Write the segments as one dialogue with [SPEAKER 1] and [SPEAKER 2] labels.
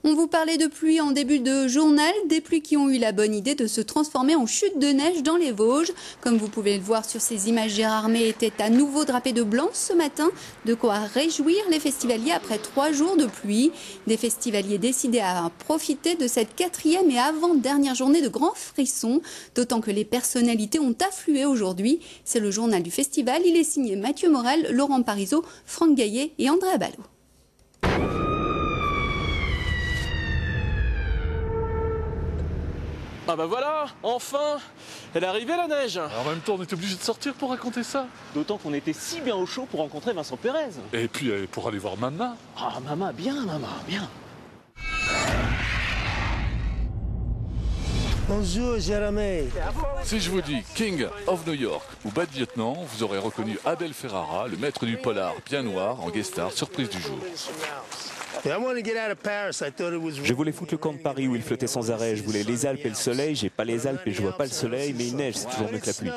[SPEAKER 1] On vous parlait de pluie en début de journal, des pluies qui ont eu la bonne idée de se transformer en chute de neige dans les Vosges. Comme vous pouvez le voir sur ces images, Gérard May était à nouveau drapé de blanc ce matin, de quoi réjouir les festivaliers après 3 jours de pluie. Des festivaliers décidés à profiter de cette 4e et avant-dernière journée de grands frissons, d'autant que les personnalités ont afflué aujourd'hui. C'est le journal du festival, il est signé Mathieu Morel, Laurent Parisot, Franck Gaillet et Andrea Ballot.
[SPEAKER 2] Ah bah voilà, enfin, elle est arrivée la neige.
[SPEAKER 3] En même temps, on était obligé de sortir pour raconter ça.
[SPEAKER 2] D'autant qu'on était si bien au chaud pour rencontrer Vincent Pérez.
[SPEAKER 3] Et puis pour aller voir Mama.
[SPEAKER 2] Ah Mama, bien Mama, bien.
[SPEAKER 4] Bonjour Jérémy.
[SPEAKER 3] Si je vous dis King of New York ou Bad Lieutenant, vous aurez reconnu Abel Ferrara, le maître du polar bien noir en guest star surprise du jour.
[SPEAKER 5] Je voulais foutre le camp de Paris où il flottait sans arrêt. Je voulais les Alpes et le soleil. J'ai pas les Alpes et je vois pas le soleil, mais il neige, c'est toujours mieux que la pluie.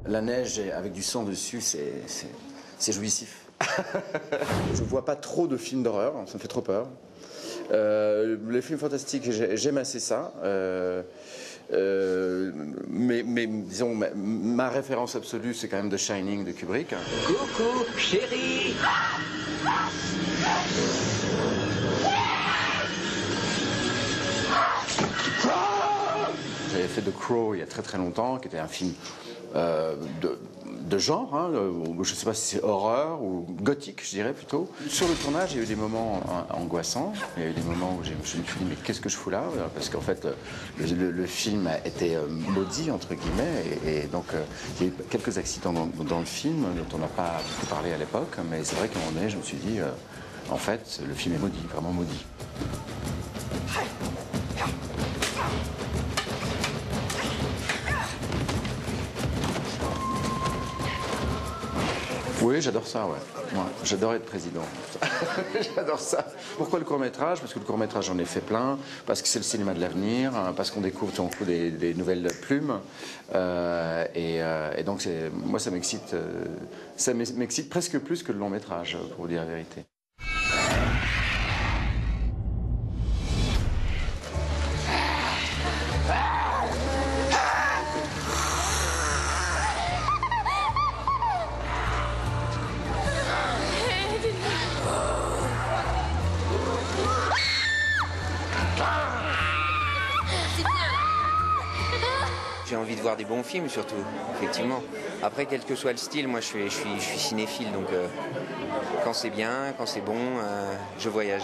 [SPEAKER 6] La neige avec du sang dessus, c'est jouissif. Je vois pas trop de films d'horreur, ça me fait trop peur. Les films fantastiques, j'aime assez ça. Mais disons, ma référence absolue, c'est quand même The Shining de Kubrick.
[SPEAKER 7] Coucou, chérie.
[SPEAKER 6] J'avais fait The Crow il y a très longtemps, qui était un film de genre, hein, je ne sais pas si c'est horreur ou gothique, je dirais plutôt. Sur le tournage, il y a eu des moments angoissants, il y a eu des moments où je me suis dit mais qu'est-ce que je fous là? Parce qu'en fait, le film a été maudit, entre guillemets, et donc il y a eu quelques accidents dans le film dont on n'a pas beaucoup parlé à l'époque, mais c'est vrai qu'à un moment donné, je me suis dit, en fait, le film est maudit, vraiment maudit. Oui, j'adore ça, ouais. Moi, j'adore être président. J'adore ça. Pourquoi le court-métrage? Parce que le court-métrage, j'en ai fait plein, parce que c'est le cinéma de l'avenir, parce qu'on découvre tout d'un coup des nouvelles plumes. Et donc, moi, ça m'excite presque plus que le long-métrage, pour vous dire la vérité.
[SPEAKER 8] J'ai envie de voir des bons films surtout, effectivement. Après, quel que soit le style, moi je suis cinéphile, donc quand c'est bien, quand c'est bon, je voyage.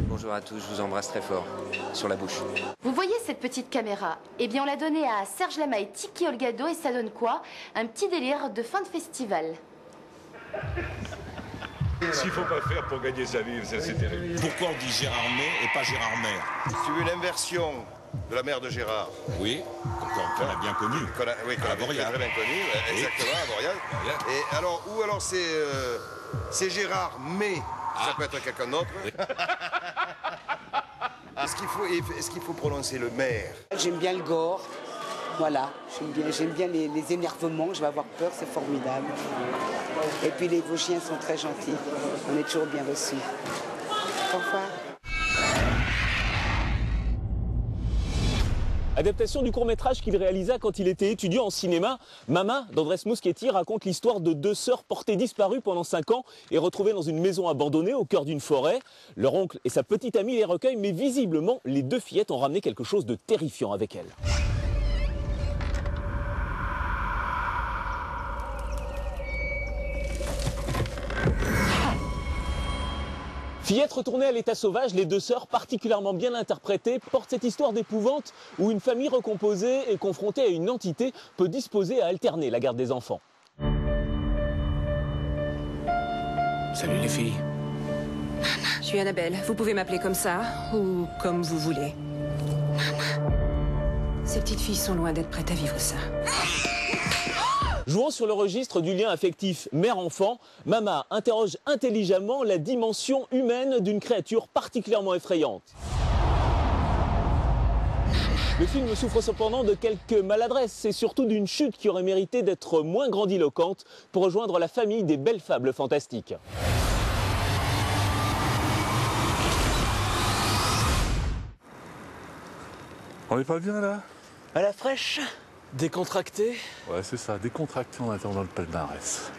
[SPEAKER 8] Bonjour à tous, je vous embrasse très fort, sur la bouche.
[SPEAKER 9] Vous voyez cette petite caméra? Eh bien on l'a donnée à Serge Lama et Tiki Olgado et ça donne quoi? Un petit délire de fin de festival.
[SPEAKER 10] S'il faut pas faire pour gagner sa vie, c'est terrible.
[SPEAKER 11] Pourquoi on dit Gérard May et pas Gérard Maire?
[SPEAKER 12] Si tu veux l'inversion de la mère de Gérard.
[SPEAKER 11] Oui, qu'on a bien connu.
[SPEAKER 12] Oui, qu'on a très bien connu, exactement, à Boreal. Et alors, ou alors c'est Gérard, mais ça peut être quelqu'un d'autre. Est-ce qu'il faut prononcer le maire?
[SPEAKER 13] J'aime bien le gore, voilà. J'aime bien les énervements, je vais avoir peur, c'est formidable. Et puis les Vosgiens sont très gentils, on est toujours bien reçus. Au revoir.
[SPEAKER 5] Adaptation du court-métrage qu'il réalisa quand il était étudiant en cinéma, Mama d'Andrés Muschietti raconte l'histoire de 2 sœurs portées disparues pendant 5 ans et retrouvées dans une maison abandonnée au cœur d'une forêt. Leur oncle et sa petite amie les recueillent, mais visiblement, les 2 fillettes ont ramené quelque chose de terrifiant avec elles. Fillettes retournées à l'état sauvage, les 2 sœurs, particulièrement bien interprétées, portent cette histoire d'épouvante où une famille recomposée et confrontée à une entité peut disposer à alterner la garde des enfants.
[SPEAKER 14] Salut les filles.
[SPEAKER 15] Je suis Annabelle, vous pouvez m'appeler comme ça ou comme vous voulez. Ces petites filles sont loin d'être prêtes à vivre ça.
[SPEAKER 5] Jouant sur le registre du lien affectif mère-enfant, Mama interroge intelligemment la dimension humaine d'une créature particulièrement effrayante. Le film souffre cependant de quelques maladresses et surtout d'une chute qui aurait mérité d'être moins grandiloquente pour rejoindre la famille des belles fables fantastiques.
[SPEAKER 3] On n'est pas bien là?
[SPEAKER 2] À la fraîche, décontracté.
[SPEAKER 3] Ouais, c'est ça, décontracté en attendant le palmarès.